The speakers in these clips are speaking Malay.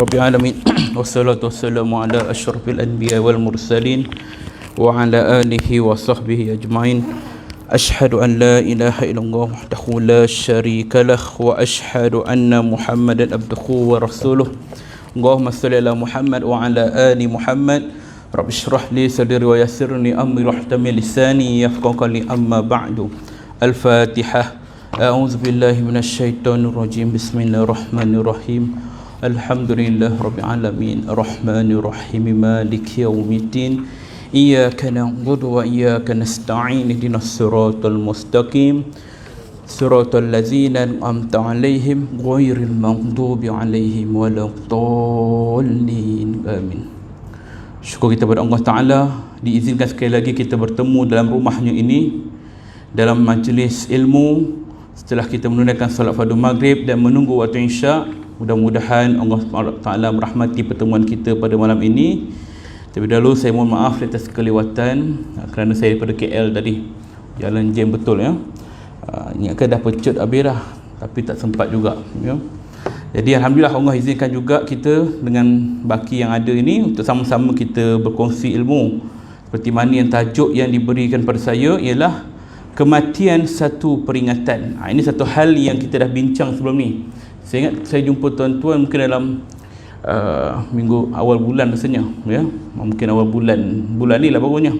Rabbil alamin. Wassalatu wassalamu ala asyrafil anbiya wal mursalin wa ala alihi wa sahbihi ajmain. Ashhadu an la ilaha illallah wahdahu la syarika lah wa ashhadu anna Muhammadan abduhu wa rasuluh. Allahumma shalli ala Muhammad wa ala ali Muhammad. Rabbi shrah li sadri wa yassirni amri wahlul lisani yafqahu qawli, amma ba'du. Al-Fatihah. A'udzu billahi minasyaitonir rajim. Bismillahirrahmanirrahim. Alhamdulillah rabbil alamin, arrahmanir rahim, maliki yaumiddin. Iyyaka na'budu wa iyyaka nasta'in. Ihdinas siratal mustaqim. Siratal ladzina an'amta 'alaihim ghairil maghdubi 'alaihim waladdallin. Amin. Syukur kita kepada Allah Ta'ala, diizinkan sekali lagi kita bertemu dalam rumahnya ini, dalam majlis ilmu, setelah kita menunaikan salat fardu maghrib dan menunggu waktu isyak. Mudah-mudahan Allah Ta'ala merahmati pertemuan kita pada malam ini. Tapi dahulu saya mohon maaf atas kelewatan kerana saya daripada KL tadi, jalan jam betul ya. Ingatkan dah pecut habis dah, tapi tak sempat juga ya. Jadi alhamdulillah Allah izinkan juga kita dengan baki yang ada ini untuk sama-sama kita berkongsi ilmu. Seperti mana yang tajuk yang diberikan pada saya ialah kematian satu peringatan. Ini satu hal yang kita dah bincang sebelum ni. Saya ingat saya jumpa tuan-tuan mungkin dalam minggu awal bulan rasanya ya, mungkin awal bulan ni lah barunya.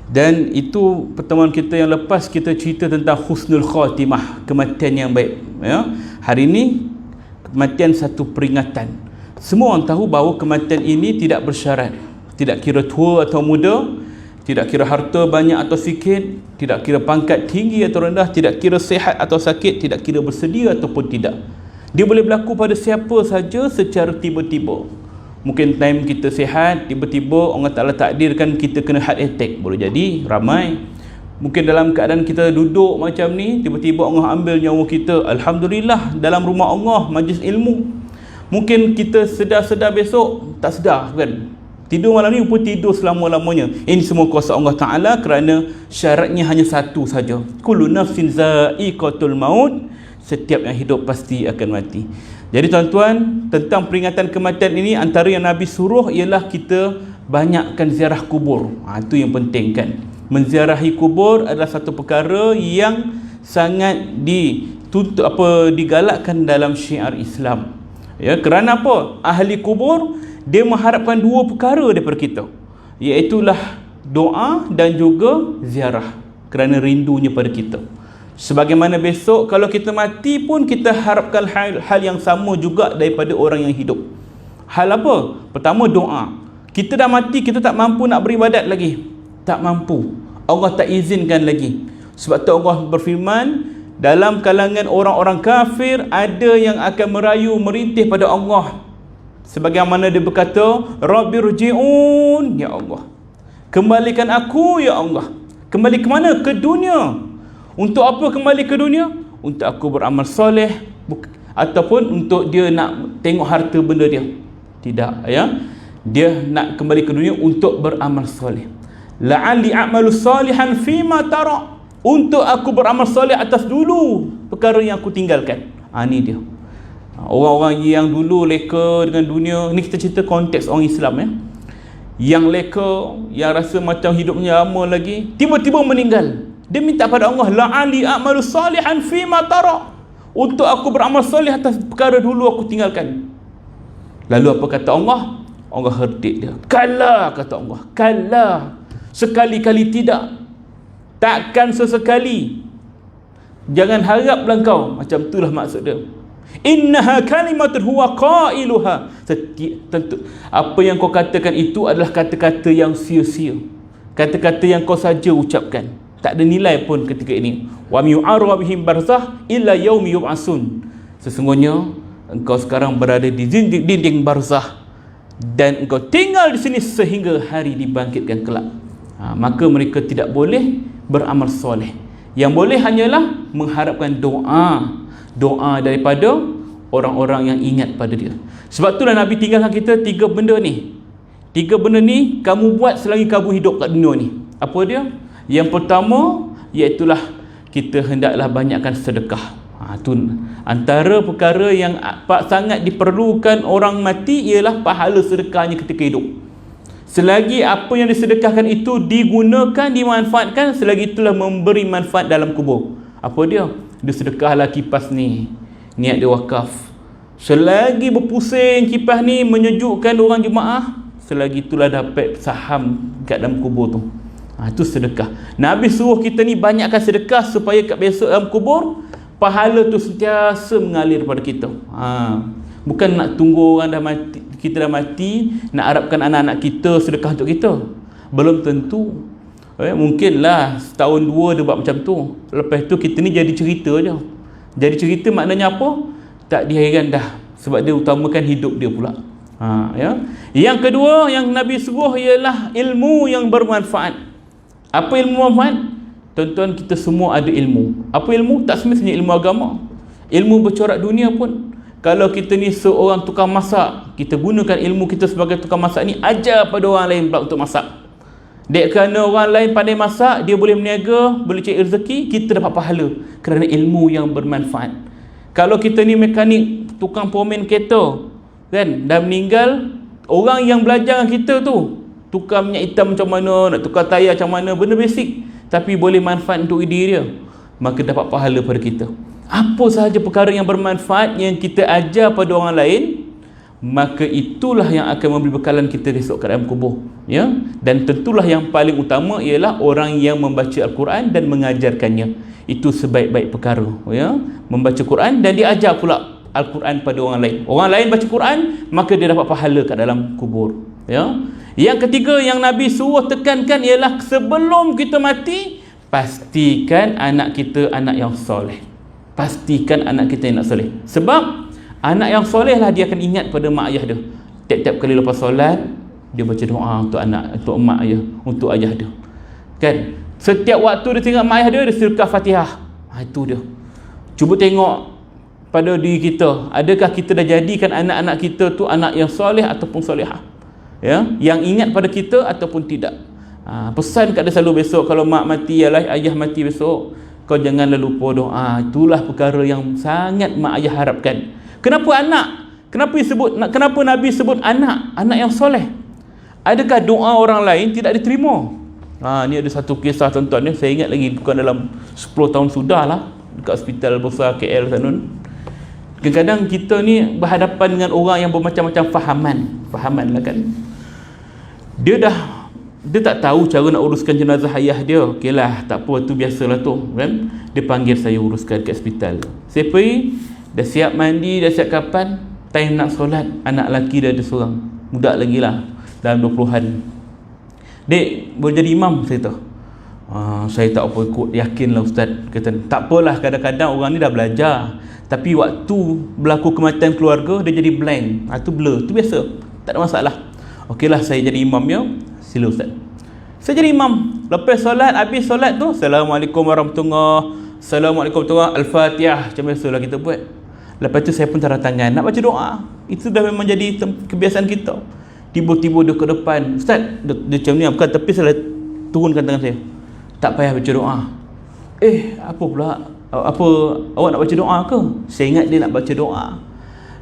Dan itu pertemuan kita yang lepas kita cerita tentang husnul khatimah, kematian yang baik ya. Hari ini kematian satu peringatan. Semua orang tahu bahawa kematian ini tidak bersyarat, tidak kira tua atau muda, tidak kira harta banyak atau sikit, tidak kira pangkat tinggi atau rendah, tidak kira sihat atau sakit, tidak kira bersedia ataupun tidak. Dia boleh berlaku pada siapa saja secara tiba-tiba. Mungkin time kita sihat, tiba-tiba Allah Ta'ala takdirkan kita kena heart attack. Boleh jadi, ramai. Mungkin dalam keadaan kita duduk macam ni, tiba-tiba Allah ambil nyawa kita. Alhamdulillah, dalam rumah Allah, majlis ilmu. Mungkin kita sedar-sedar besok, tak sedar kan. Tidur malam ni pun tidur selama-lamanya. Ini semua kuasa Allah Ta'ala kerana syaratnya hanya satu saja. Kullu nafsin za'iqatul maut. Setiap yang hidup pasti akan mati. Jadi tuan-tuan, tentang peringatan kematian ini, antara yang Nabi suruh ialah kita banyakkan ziarah kubur. Itu yang penting kan. Menziarahi kubur adalah satu perkara yang sangat digalakkan dalam syiar Islam. Ya, kerana apa? Ahli kubur dia mengharapkan dua perkara daripada kita, iaitulah doa dan juga ziarah, kerana rindunya pada kita. Sebagaimana besok kalau kita mati pun kita harapkan hal yang sama juga daripada orang yang hidup. Hal apa? Pertama, doa. Kita dah mati, kita tak mampu nak beribadat lagi. Tak mampu. Allah tak izinkan lagi. Sebab tu Allah berfirman, dalam kalangan orang-orang kafir ada yang akan merayu, merintih pada Allah. Sebagaimana dia berkata, Rabbirji'un, ya Allah, kembalikan aku ya Allah. Kembali ke mana? Ke dunia. Untuk apa kembali ke dunia? Untuk aku beramal soleh, ataupun untuk dia nak tengok harta benda dia? Tidak ya. Dia nak kembali ke dunia untuk beramal soleh. La'alli a'malu salihan fima tara. Untuk aku beramal soleh atas dulu perkara yang aku tinggalkan. Ini dia. Orang-orang yang dulu leka dengan dunia, ni kita cerita konteks orang Islam ya. Yang leka, yang rasa macam hidupnya lama lagi, tiba-tiba meninggal. Dia minta pada Allah, la'ali a'malu salihan fima tara. Untuk aku beramal soleh atas perkara dulu aku tinggalkan. Lalu apa kata Allah? Allah herdik dia. Kala, kata Allah. Kala. Sekali-kali tidak. Takkan sesekali. Jangan haraplah kau. Macam itulah maksud dia. Innaha kalimatun huwa qailuha. Tentu apa yang kau katakan itu adalah kata-kata yang sia-sia. Kata-kata yang kau saja ucapkan. Tak ada nilai pun ketika ini. Wa yu'aru bihim barzah illa yaumi yub'asun. Sesungguhnya engkau sekarang berada di dinding barzah dan engkau tinggal di sini sehingga hari dibangkitkan kelak. Maka mereka tidak boleh beramal soleh. Yang boleh hanyalah mengharapkan doa daripada orang-orang yang ingat pada dia. Sebab itulah Nabi tinggalkan kita 3 benda ni. 3 benda ni kamu buat selagi kamu hidup kat dunia ni. Apa dia? Yang pertama, iaitulah kita hendaklah banyakkan sedekah. Tu antara perkara yang sangat diperlukan orang mati ialah pahala sedekahnya ketika hidup. Selagi apa yang disedekahkan itu digunakan, dimanfaatkan, selagi itulah memberi manfaat dalam kubur. Apa dia? Dia sedekahlah kipas ni, niat dia wakaf. Selagi berpusing kipas ni menyejukkan orang jemaah, selagi itulah dapat saham kat dalam kubur tu. Itu sedekah. Nabi suruh kita ni banyakkan sedekah supaya kat besok dalam kubur pahala tu sentiasa mengalir pada kita. Bukan nak tunggu orang dah mati, kita dah mati, nak harapkan anak-anak kita sedekah untuk kita. Belum tentu. Mungkinlah setahun dua dia buat macam tu. Lepas tu kita ni jadi cerita je. Jadi cerita maknanya apa? Tak dihairan dah. Sebab dia utamakan hidup dia pula. Yang kedua yang Nabi suruh ialah ilmu yang bermanfaat. Apa ilmu bermanfaat? Tuan-tuan, kita semua ada ilmu. Apa ilmu? Tak semestinya ilmu agama. Ilmu bercorak dunia pun. Kalau kita ni seorang tukang masak, kita gunakan ilmu kita sebagai tukang masak ni, ajar pada orang lain pula untuk masak. Dek kerana orang lain pandai masak, dia boleh berniaga, boleh cari rezeki, kita dapat pahala kerana ilmu yang bermanfaat. Kalau kita ni mekanik, tukang pomen kereta, kan, dah meninggal, orang yang belajar dengan kita tu, tukar minyak hitam macam mana, nak tukar tayar macam mana, benda basic, tapi boleh manfaat untuk diri dia, maka dapat pahala pada kita. Apa sahaja perkara yang bermanfaat yang kita ajar pada orang lain, maka itulah yang akan memberi bekalan kita besok ke dalam kubur, ya. Dan tentulah yang paling utama ialah orang yang membaca Al-Quran dan mengajarkannya. Itu sebaik-baik perkara, ya. Membaca Quran dan diajar pula Al-Quran pada orang lain. Orang lain baca Quran, maka dia dapat pahala kat dalam kubur, ya. Yang ketiga yang Nabi suruh tekankan ialah sebelum kita mati, pastikan anak kita anak yang soleh. Pastikan anak kita anak soleh. Sebab anak yang soleh lah dia akan ingat pada mak ayah dia. Tiap-tiap kali lepas solat, dia baca doa untuk anak, untuk mak ayah, untuk ayah dia. Kan? Setiap waktu dia tengok mak ayah dia, dia sedekah Fatihah. Itu dia. Cuba tengok pada diri kita. Adakah kita dah jadikan anak-anak kita tu anak yang soleh ataupun solehah? Ya, yang ingat pada kita ataupun tidak. Pesan kat dia selalu besok kalau mak mati, ayah mati besok, kau janganlah lupa doa. Itulah perkara yang sangat mak ayah harapkan. Kenapa anak? Kenapa Nabi sebut anak? Anak yang soleh. Adakah doa orang lain tidak diterima? Ni ada satu kisah tuan-tuan ni, saya ingat lagi, bukan dalam 10 tahun sudah lah, dekat hospital besar KL sana. Kadang-kadang kita ni berhadapan dengan orang yang bermacam-macam fahaman lah kan. Dia tak tahu cara nak uruskan jenazah ayah dia. Okeylah, tak apa, tu biasalah tu kan. Dia panggil saya uruskan kat hospital. Saya pergi, dah siap mandi, dah siap kapan, time nak solat, anak lelaki dia ada seorang, budak lagi lah, dalam 20-an. Dek, boleh jadi imam? Saya tahu. Saya tak apa ikut, yakinlah ustaz. Kata, tak apalah, kadang-kadang orang ni dah belajar, tapi waktu berlaku kematian keluarga, dia jadi blank. Itu blur, tu biasa, tak ada masalah. Okeylah, saya jadi imam ya. Sila ustaz. Saya jadi imam. Lepas solat, habis solat tu, Assalamualaikum warahmatullahi, Assalamualaikum warahmatullahi, Al-Fatihah, macam biasalah kita buat. Lepas tu saya pun tanda tangan nak baca doa. Itu dah memang jadi kebiasaan kita. Tiba-tiba dia ke depan, ustaz, dia macam ni, bukan tepi, saya turunkan tangan saya. Tak payah baca doa. Apa pula? Apa, awak nak baca doa ke? Saya ingat dia nak baca doa.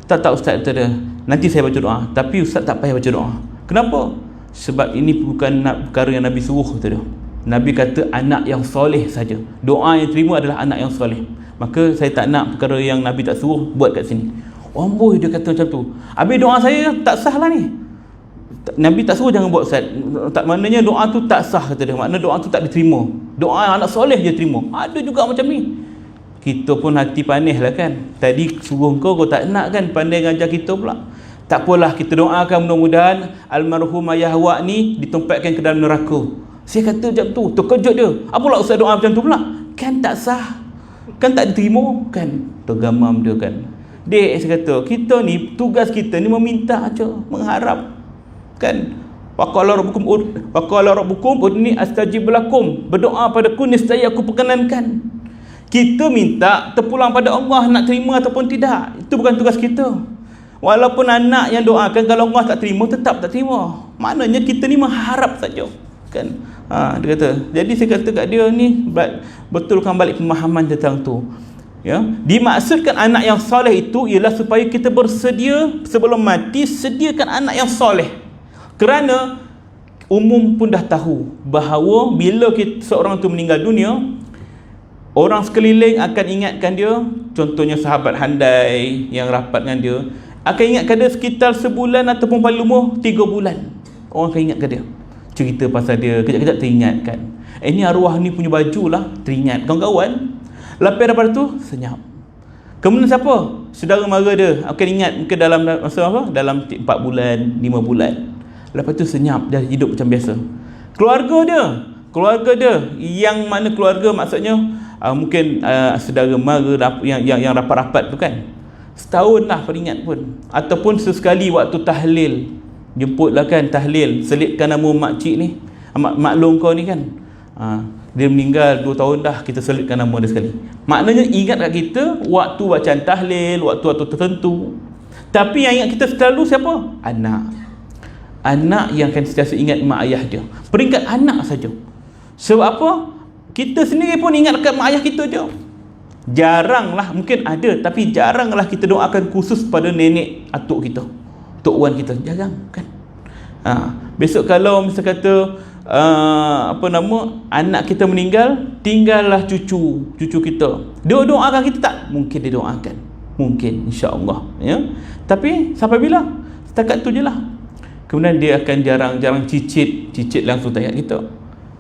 Tak ustaz, kata dia, nanti saya baca doa. Tapi ustaz tak payah baca doa. Kenapa? Sebab ini bukan perkara yang Nabi suruh, kata dia. Nabi kata anak yang soleh saja. Doa yang terima adalah anak yang soleh. Maka saya tak nak perkara yang Nabi tak suruh buat kat sini. Amboi, dia kata macam tu. Habis doa saya tak sah lah ni. Nabi tak suruh jangan buat ustaz. Tak, maknanya doa tu tak sah, kata dia. Maknanya doa tu tak diterima. Doa anak soleh je terima. Ada juga macam ni. Kita pun hati panis lah kan. Tadi suruh kau tak nak kan, pandai ngajar kita pula. Tak apalah, kita doakan mudah-mudahan almarhum ayah awak ni ditempatkan ke dalam neraka. Saya kata macam tu, terkejut dia. Apalah ustaz doa macam tu pula? Kan tak sah, kan tak diterima kan. Tergamam dia kan. Dek, saya kata, kita ni, tugas kita ni meminta aja, mengharap kan. Waqala rabbukum udni astajib lakum, berdoa padaku niscaya aku perkenankan. Kita minta terpulang pada Allah nak terima ataupun tidak. Itu bukan tugas kita. Walaupun anak yang doakan, kalau Allah tak terima, tetap tak terima. Maknanya kita ni mengharap saja kan. Dia kata, jadi saya kata kat dia ni, betulkan balik pemahaman tentang tu. Ya, dimaksudkan anak yang soleh itu ialah supaya kita bersedia sebelum mati, sediakan anak yang soleh. Kerana umum pun dah tahu bahawa bila seorang tu meninggal dunia, orang sekeliling akan ingatkan dia, contohnya sahabat handai yang rapat dengan dia, akan ingatkan dia sekitar sebulan ataupun paling lumur 3 bulan. Orang akan ingatkan dia, cerita pasal dia, kejap-kejap teringatkan. Ini arwah ni punya baju lah, teringat. Kawan-kawan, lepas daripada tu, senyap. Kemudian siapa? Saudara mara dia akan ingat mungkin dalam masa apa? Dalam 4 bulan, 5 bulan. Lepas tu senyap, dia hidup macam biasa. Keluarga dia yang mana keluarga maksudnya mungkin saudara mara yang rapat-rapat tu kan, setahun lah peringat pun, ataupun sesekali waktu tahlil, jemputlah kan tahlil, selitkan nama makcik ni, mak long kau ni kan, dia meninggal 2 tahun dah, kita selitkan nama dia sekali. Maknanya ingat kat kita waktu bacaan tahlil, waktu-waktu tertentu. Tapi yang ingat kita selalu siapa? Anak yang akan sentiasa ingat mak ayah dia. Peringkat anak saja. Sebab apa? Kita sendiri pun ingat dekat mak ayah kita je. Jaranglah, mungkin ada, tapi jaranglah kita doakan khusus pada nenek atuk kita, tok wan kita. Jarang kan. Besok kalau misal kata anak kita meninggal, tinggallah cucu kita. Dia doakan kita tak? Mungkin dia doakan. Mungkin, insya-Allah, ya. Tapi sampai bila? Setakat tu je lah. Kemudian dia akan jarang-jarang cicit langsung tayat kita.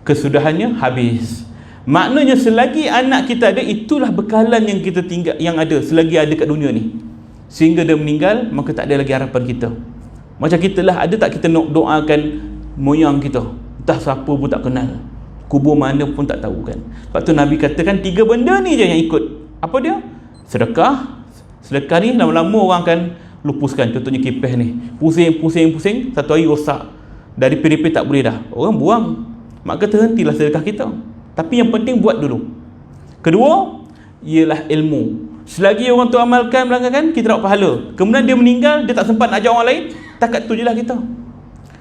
Kesudahannya habis. Maknanya selagi anak kita ada, itulah bekalan yang kita tinggal, yang ada selagi ada kat dunia ni. Sehingga dia meninggal, maka tak ada lagi harapan kita. Macam kita lah, ada tak kita nak doakan moyang kita? Entah siapa pun tak kenal, kubur mana pun tak tahu kan. Sebab tu Nabi katakan 3 benda ni je yang ikut. Apa dia? Sedekah ni lama-lama orang akan lupuskan. Contohnya kipas ni, pusing, satu hari rosak, dari peripit tak boleh dah, orang buang, maka terhentilah sedekah kita. Tapi yang penting buat dulu. Kedua ialah ilmu. Selagi orang tu amalkan, melanggarkan, kita dapat pahala. Kemudian dia meninggal, dia tak sempat nak ajar orang lain, takat tu je lah kita.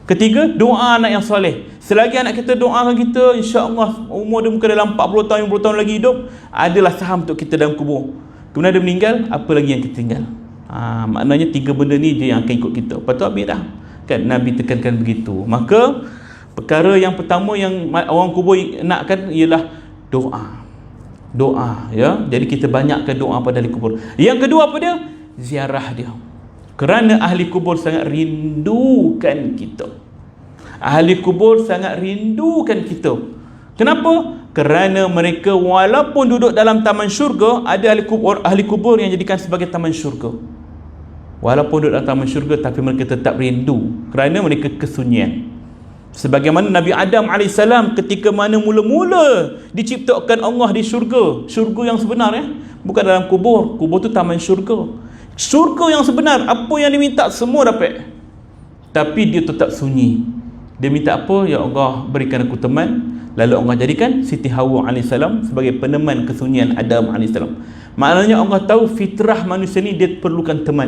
Ketiga, doa anak yang soleh. Selagi anak kita doakan kita, insya-Allah umur dia mungkin dalam 40 tahun, 50 tahun lagi hidup, adalah saham untuk kita dalam kubur. Kemudian dia meninggal, apa lagi yang kita tinggal? Maknanya 3 benda ni je yang akan ikut kita. Lepas tu habis dah. Kan Nabi tekankan begitu. Maka perkara yang pertama yang orang kubur nakkan ialah doa, ya. Jadi kita banyakkan doa pada ahli kubur. Yang kedua apa dia? Ziarah dia. Kerana ahli kubur sangat rindukan kita. Ahli kubur sangat rindukan kita. Kenapa? Kerana mereka walaupun duduk dalam taman syurga, ada ahli kubur yang jadikan sebagai taman syurga. Walaupun duduk dalam taman syurga, tapi mereka tetap rindu kerana mereka kesunyian. Sebagaimana Nabi Adam AS ketika mana mula-mula diciptakan Allah di syurga yang sebenar, ya, bukan dalam kubur. Kubur tu taman syurga. Syurga yang sebenar, apa yang diminta semua dapat. Tapi dia tetap sunyi. Dia minta apa? Ya Allah, berikan aku teman. Lalu Allah jadikan Siti Hawa AS sebagai peneman kesunyian Adam AS. Maknanya Allah tahu fitrah manusia ni dia perlukan teman.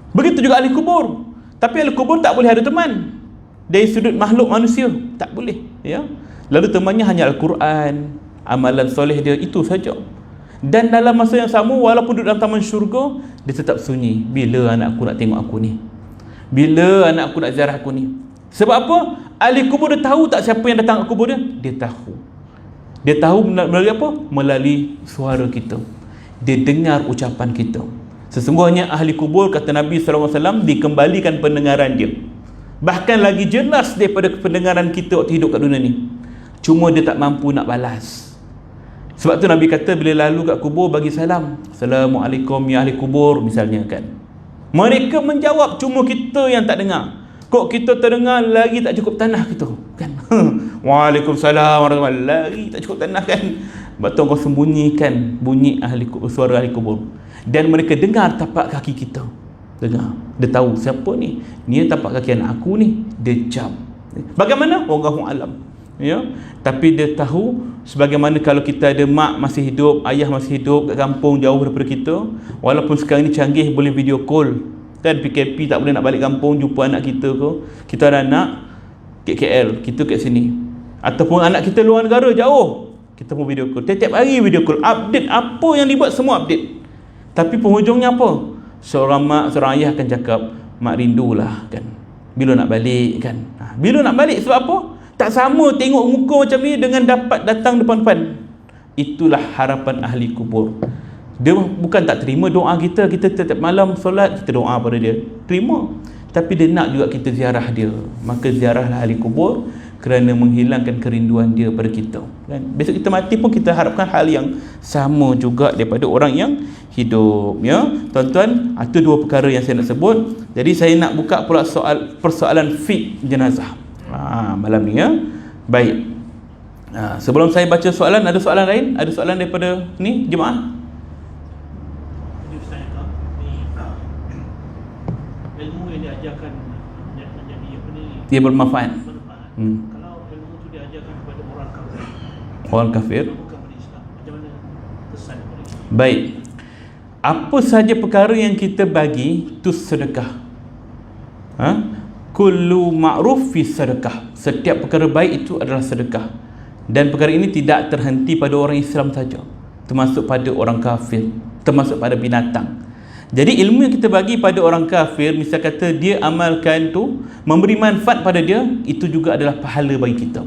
Begitu juga ahli kubur. Tapi ahli kubur tak boleh ada teman dari sudut makhluk manusia, tak boleh, ya. Lalu temannya hanya Al-Quran, amalan soleh dia, itu saja. Dan dalam masa yang sama, walaupun duduk dalam taman syurga, dia tetap sunyi. Bila anak aku nak tengok aku ni? Bila anak aku nak ziarah aku ni? Sebab apa? Ahli kubur dia tahu tak siapa yang datang ke kubur dia? Dia tahu. Dia tahu melalui apa? Melalui suara kita. Dia dengar ucapan kita. Sesungguhnya ahli kubur, kata Nabi SAW, dikembalikan pendengaran dia. Bahkan lagi jelas daripada pendengaran kita waktu hidup kat dunia ni. Cuma dia tak mampu nak balas. Sebab tu Nabi kata bila lalu kat kubur bagi salam. Assalamualaikum ya ahli kubur misalnya kan. Mereka menjawab, cuma kita yang tak dengar. Kok kita terdengar lagi tak cukup tanah kita kan. Waalaikumsalam warahmatullahi, lagi tak cukup tanah kan. Sebab tu kau sembunyikan bunyi suara ahli kubur. Dan mereka dengar tapak kaki kita. Dengar, dia tahu siapa ni. Ni tapak kaki anak aku ni. Dia jam. Bagaimana? Wallahu alam. Ya, tapi dia tahu sebagaimana kalau kita ada mak masih hidup, ayah masih hidup kat kampung jauh daripada kita, walaupun sekarang ni canggih boleh video call. Kan PKP tak boleh nak balik kampung jumpa anak kita ke. Kita ada anak kat KL, kita kat sini. Ataupun anak kita luar negara jauh, kita pun video call, tiap hari video call, update apa yang dibuat semua update. Tapi penghujungnya apa? Seorang mak, seorang ayah akan cakap, mak rindulah kan, bila nak balik kan. Bila nak balik sebab apa? Tak sama tengok muka macam ni dengan dapat datang depan-depan. Itulah harapan ahli kubur. Dia bukan tak terima doa kita, kita setiap malam solat kita doa pada dia, terima. Tapi dia nak juga kita ziarah dia. Maka ziarahlah ahli kubur kerana menghilangkan kerinduan dia pada kita kan. Besok kita mati pun kita harapkan hal yang sama juga daripada orang yang hidup, ya tuan-tuan. Itu dua perkara yang saya nak sebut. Jadi saya nak buka pula persoalan fiqh jenazah malam ni, ya. Baik, sebelum saya baca soalan, ada soalan lain? Ada soalan daripada ni jemaah? Ilmu yang diajarkan menjadi apa ni, Dia bermanfaat. Kalau ilmu itu diajarkan kepada orang kafir, bukan pada Islam, macam mana kesan kepada Islam? Baik, apa saja perkara yang kita bagi tu sedekah. Kullu ma'ruf fi sedekah. Setiap perkara baik itu adalah sedekah. Dan perkara ini tidak terhenti pada orang Islam saja, termasuk pada orang kafir, termasuk pada binatang. Jadi ilmu yang kita bagi pada orang kafir, misal kata dia amalkan tu, memberi manfaat pada dia, itu juga adalah pahala bagi kita,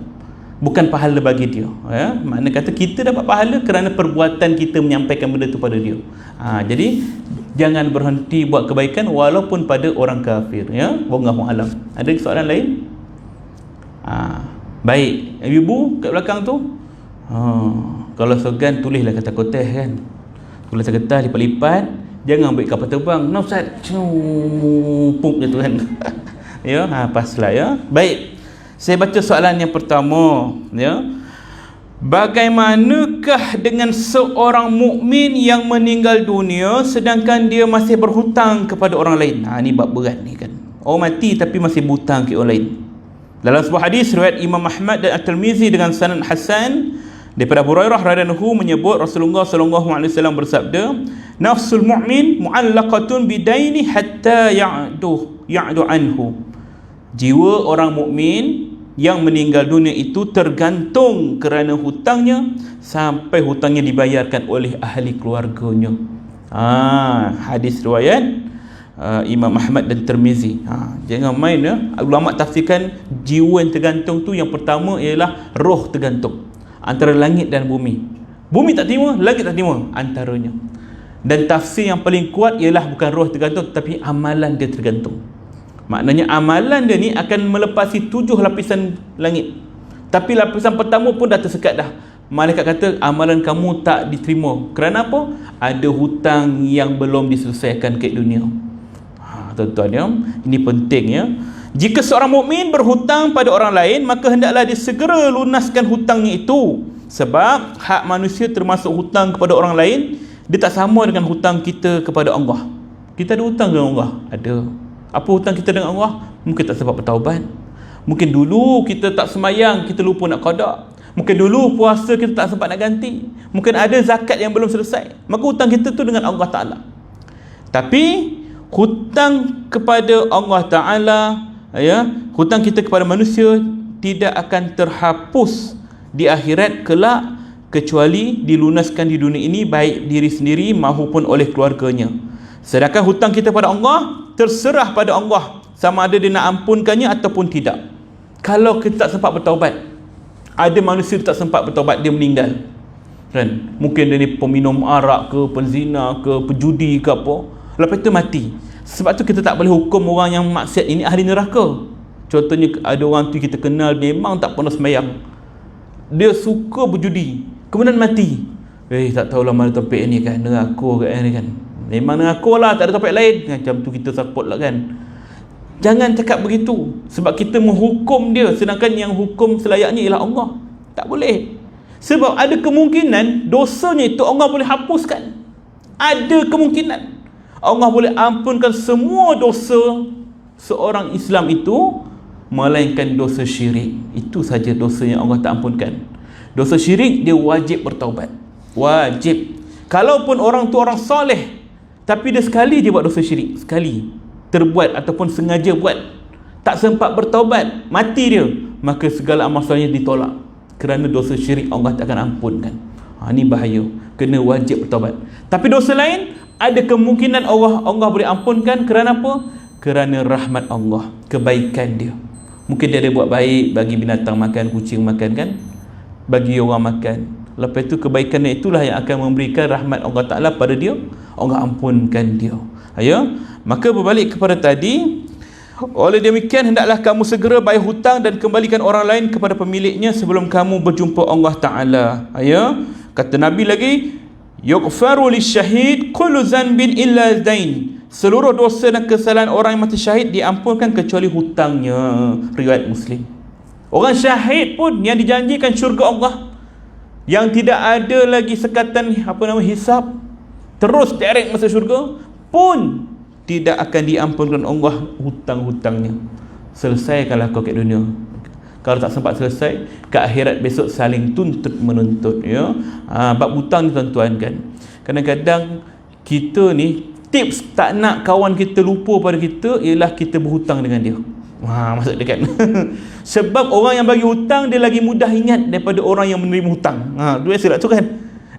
bukan pahala bagi dia, ya. Makna kata kita dapat pahala kerana perbuatan kita menyampaikan benda tu pada dia. Jadi jangan berhenti buat kebaikan walaupun pada orang kafir, ya. Wallahu alam. Ada soalan lain? Baik, ibu kat belakang tu, kalau segan tulislah kata koteh kan, tulis kertas lipat-lipat. Jangan ambil kapal terbang. No Ustaz, pump je tu kan. Ya, paslah, ya. Baik, saya baca soalan yang pertama, ya. Bagaimanakah dengan seorang mukmin yang meninggal dunia sedangkan dia masih berhutang kepada orang lain? Ni bab berat ni kan. Mati tapi masih berhutang ke orang lain. Dalam sebuah hadis riwayat Imam Ahmad dan At-Tirmizi dengan sanad hasan daripada Abu Hurairah radhiyallahu anhu menyebut Rasulullah sallallahu alaihi wasallam bersabda, nafsul mu'min mu'allaqatun bidaini hatta ya'du anhu. Jiwa orang mukmin yang meninggal dunia itu tergantung kerana hutangnya sampai hutangnya dibayarkan oleh ahli keluarganya. Hadis riwayat Imam Ahmad dan Tirmizi. Jangan main, ya. Ulama tafsirkan jiwa yang tergantung tu, yang pertama ialah roh tergantung antara langit dan bumi. Bumi tak terima, langit tak terima, antaranya. Dan tafsir yang paling kuat ialah bukan roh tergantung, tapi amalan dia tergantung. Maknanya amalan dia ni akan melepasi 7 lapisan langit, tapi lapisan pertama pun dah tersekat dah. Malaikat kata amalan kamu tak diterima. Kerana apa? Ada hutang yang belum diselesaikan ke dunia. Tuan-tuan, ya, ini penting, ya. Jika seorang mukmin berhutang pada orang lain, maka hendaklah dia segera lunaskan hutangnya itu. Sebab hak manusia termasuk hutang kepada orang lain, dia tak sama dengan hutang kita kepada Allah. Kita ada hutang dengan Allah? Ada. Apa hutang kita dengan Allah? Mungkin tak sempat bertaubat. Mungkin dulu kita tak semayang, kita lupa nak qada. Mungkin dulu puasa kita tak sempat nak ganti. Mungkin ada zakat yang belum selesai. Maka hutang kita tu dengan Allah Ta'ala. Tapi hutang kepada Allah Ta'ala, ya, hutang kita kepada manusia tidak akan terhapus di akhirat kelak, kecuali dilunaskan di dunia ini, baik diri sendiri maupun oleh keluarganya. Sedangkan hutang kita pada Allah terserah pada Allah, sama ada dia nak ampunkannya ataupun tidak. Kalau kita tak sempat bertaubat, ada manusia tak sempat bertaubat, dia meninggal kan, mungkin dia ni peminum arak ke, penzina ke, pejudi ke apa, lepas itu mati. Sebab tu kita tak boleh hukum orang yang maksiat ini ahli neraka. Contohnya ada orang tu kita kenal memang tak pernah sembahyang, dia suka berjudi, kemudian mati. Tak tahulah mana topik ni kan, neraka kat ni kan, memang neraka lah, tak ada topik lain. Macam tu kita support lah kan. Jangan cakap begitu, sebab kita menghukum dia, sedangkan yang hukum selayaknya ialah Allah. Tak boleh. Sebab ada kemungkinan dosanya itu Allah boleh hapuskan. Ada kemungkinan Allah boleh ampunkan semua dosa seorang Islam itu, melainkan dosa syirik. Itu saja dosa yang Allah tak ampunkan. Dosa syirik dia wajib bertaubat. Wajib. Kalaupun orang tu orang soleh, tapi dia sekali je buat dosa syirik, sekali terbuat ataupun sengaja buat, tak sempat bertaubat, mati dia, maka segala amal solehnya ditolak. kerana dosa syirik Allah tak akan ampunkan. Ni bahaya, kena wajib bertaubat. Tapi dosa lain ada kemungkinan Allah boleh ampunkan. Kerana apa? Kerana rahmat Allah, kebaikan dia. Mungkin dia ada buat baik, bagi binatang makan, kucing makan kan, bagi orang makan. Lepas itu kebaikan itulah yang akan memberikan rahmat Allah Ta'ala pada dia, Allah ampunkan dia. Maka berbalik kepada tadi, oleh demikian hendaklah kamu segera bayar hutang dan kembalikan orang lain kepada pemiliknya sebelum kamu berjumpa Allah Ta'ala. Kata Nabi lagi, yughfaru lisyahid kullu zanbin illa dain. Seluruh dosa dan kesalahan orang yang mati syahid diampunkan kecuali hutangnya. Riwayat Muslim. Orang syahid pun yang dijanjikan syurga Allah, yang tidak ada lagi sekatan hisab, terus direct masuk syurga, pun tidak akan diampunkan Allah hutang-hutangnya. Selesaikanlah kau kat dunia. Kalau tak sempat selesai, ke akhirat besok saling tuntut menuntut. Bab hutang ni tuan-tuan kan, kadang-kadang kita ni tips tak nak kawan kita lupa pada kita ialah kita berhutang dengan dia. Maksud dia kan. Sebab orang yang bagi hutang dia lagi mudah ingat daripada orang yang menerima hutang. Dua silap tu kan.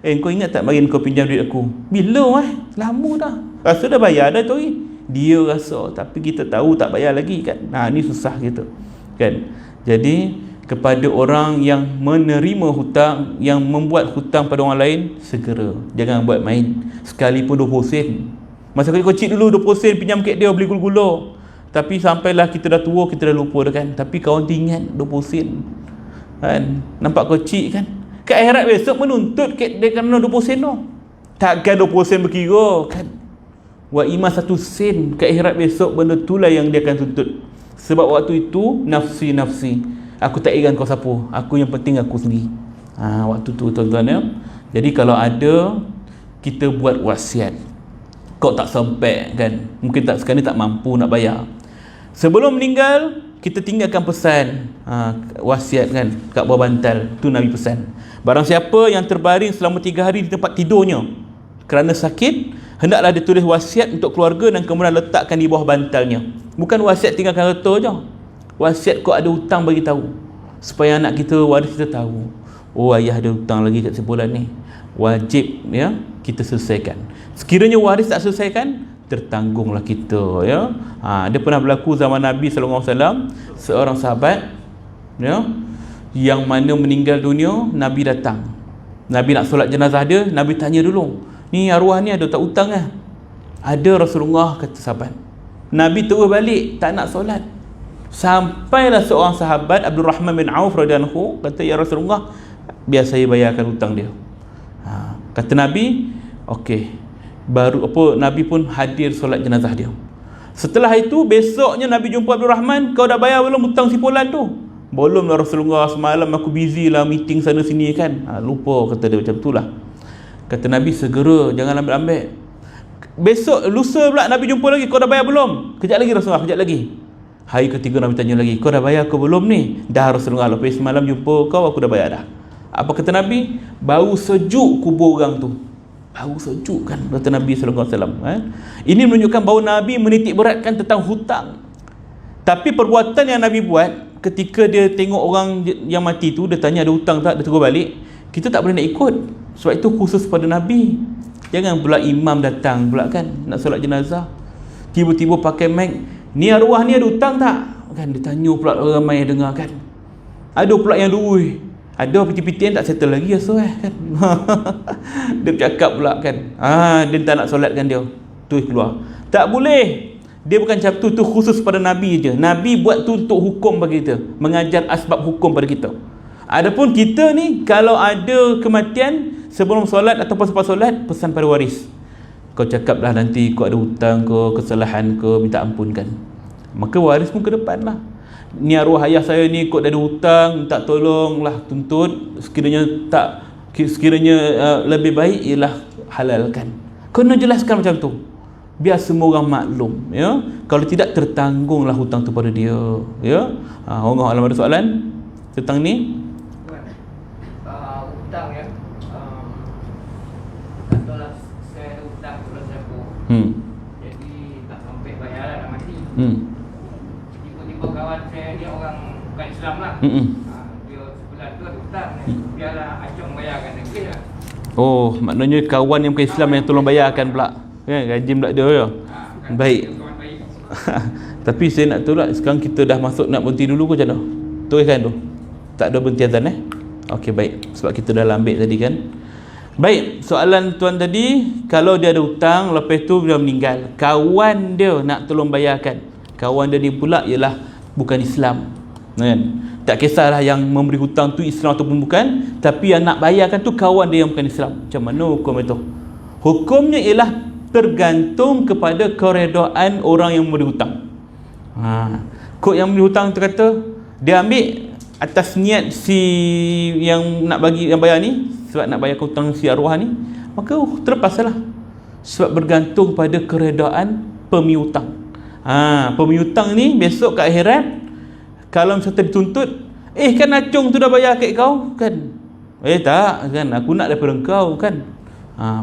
Kau ingat tak mari kau pinjam duit aku? Bila lama dah. Rasa dah bayar dah tu. Dia rasa, tapi kita tahu tak bayar lagi kan. Ni susah kita. Kan? Jadi kepada orang yang menerima hutang, yang membuat hutang pada orang lain, segera. Jangan buat main. Sekalipun 20 sen. Masa kecil dulu 20 sen pinjam kat dia beli gula-gula. Tapi sampailah kita dah tua, kita dah lupa dah kan. Tapi kawan ingat 20 sen. Kan? Nampak kecil kan? Ke akhirat besok menuntut kat dia kerana 20 sen tu. Takkan 20 sen berkira kan? Wa iman 1 sen. Ke akhirat besok benda itulah yang dia akan tuntut. Sebab waktu itu nafsi. Aku tak ingat kau siapa. Aku yang penting aku sendiri. Waktu tu tuan-tuan ya. Jadi kalau ada, kita buat wasiat. Kau tak sampai kan, mungkin tak sekarang ni tak mampu nak bayar, sebelum meninggal kita tinggalkan pesan, wasiat kan, kat bawah bantal tu Nabi pesan, barang siapa yang terbaring selama 3 hari di tempat tidurnya kerana sakit, hendaklah dia tulis wasiat untuk keluarga dan kemudian letakkan di bawah bantalnya. Bukan wasiat tinggalkan harta je, wasiat kau ada hutang bagi tahu, supaya anak kita, waris kita tahu, ayah ada hutang lagi kat sebulan ni, wajib ya kita selesaikan. Sekiranya waris tak selesaikan, tertanggunglah kita ya. Dia pernah berlaku zaman Nabi sallallahu alaihi wasallam, seorang sahabat ya yang mana meninggal dunia. Nabi datang, Nabi nak solat jenazah dia. Nabi tanya dulu, ni arwah ni ada tak hutang ke? Ada Rasulullah, kata sahabat. Nabi terus balik, tak nak solat. Sampailah seorang sahabat, Abdul Rahman bin Auf radhiyallahu, kata, ya Rasulullah, biar saya bayarkan hutang dia. Kata Nabi, okey. Baru Nabi pun hadir solat jenazah dia. Setelah itu besoknya Nabi jumpa Abdul Rahman, kau dah bayar belum hutang sipulan tu? Belum lah Rasulullah, semalam aku busy lah meeting sana sini kan. Lupa, kata dia macam tu lah. Kata Nabi, segera, jangan ambil-ambil. Besok, lusa pula Nabi jumpa lagi, kau dah bayar belum? Kejap lagi Rasulullah, kejap lagi. Hari ketiga Nabi tanya lagi, kau dah bayar ke belum ni? Dah Rasulullah, lepas semalam jumpa kau, aku dah bayar dah. Apa kata Nabi? Bau sejuk kubur orang tu. Bau sejuk kan, kata Nabi sallallahu alaihi wasallam. Ini menunjukkan bahawa Nabi menitik beratkan tentang hutang. Tapi perbuatan yang Nabi buat ketika dia tengok orang yang mati tu, dia tanya ada hutang tak, dia terus balik, kita tak boleh nak ikut. Sebab itu khusus pada Nabi. Jangan pula imam datang pula kan, nak solat jenazah, tiba-tiba pakai mic, ni arwah ni ada hutang tak? Kan dia tanya pula ramai yang dengar kan. Ada pula yang duit, ada piti-pitian tak settle lagi kan. Dia cakap pula kan, dia tak nak solatkan dia, tu keluar. Tak boleh. Dia bukan macam tu khusus pada Nabi je. Nabi buat tu untuk hukum bagi kita, mengajar asbab hukum pada kita. Adapun kita ni, kalau ada kematian sebelum solat ataupun selepas solat, pesan pada waris, kau cakaplah nanti kau ada hutang ke, kesalahan ke, minta ampunkan. Maka waris pun ke depan lah, ni arwah ayah saya ni kau dah ada hutang, minta tolonglah tuntut. Sekiranya lebih baik ialah halalkan. Kena jelaskan macam tu, biar semua orang maklum ya. Kalau tidak, tertanggunglah hutang tu pada dia ya. Orang alam ada soalan tentang ni? Hutang ya. Katalah saya ada hutang kepada siapa. Jadi tak sampai bayar dah mati. Tiba-tiba kawan saya ni orang bukan Islam lah. Dia sebelah tu ada hutang hutang biarlah acung bayarkan lagi lah. Oh, maknanya kawan yang bukan Islam yang tolong bayarkan pula. Kan gaji pula dia ya. Kan Baik. kawan baik. Tapi saya nak tahu lah, sekarang kita dah masuk nak berhenti dulu ke macam mana? Teruskan tu. Tak ada berhenti azan Okey, baik. Sebab kita dah ambil tadi kan. Baik, soalan tuan tadi, kalau dia ada hutang, lepas tu dia meninggal, kawan dia nak tolong bayarkan. Kawan dia ni pula ialah bukan Islam. Kan? Tak kisahlah yang memberi hutang tu Islam ataupun bukan, tapi yang nak bayarkan tu kawan dia yang bukan Islam. Macam mana hukum itu? Hukumnya ialah tergantung kepada keredaan orang yang memberi hutang. Kod yang memberi hutang tu kata dia ambil atas niat si yang nak bagi, yang bayar ni, sebab nak bayar hutang si arwah ni, maka terlepaslah. Sebab bergantung pada keredaan pemiutang. Pemiutang ni besok kat akhirat, kalau misalnya dituntut, kan acung tu dah bayar kat kau kan, tak kan, aku nak daripada kau kan.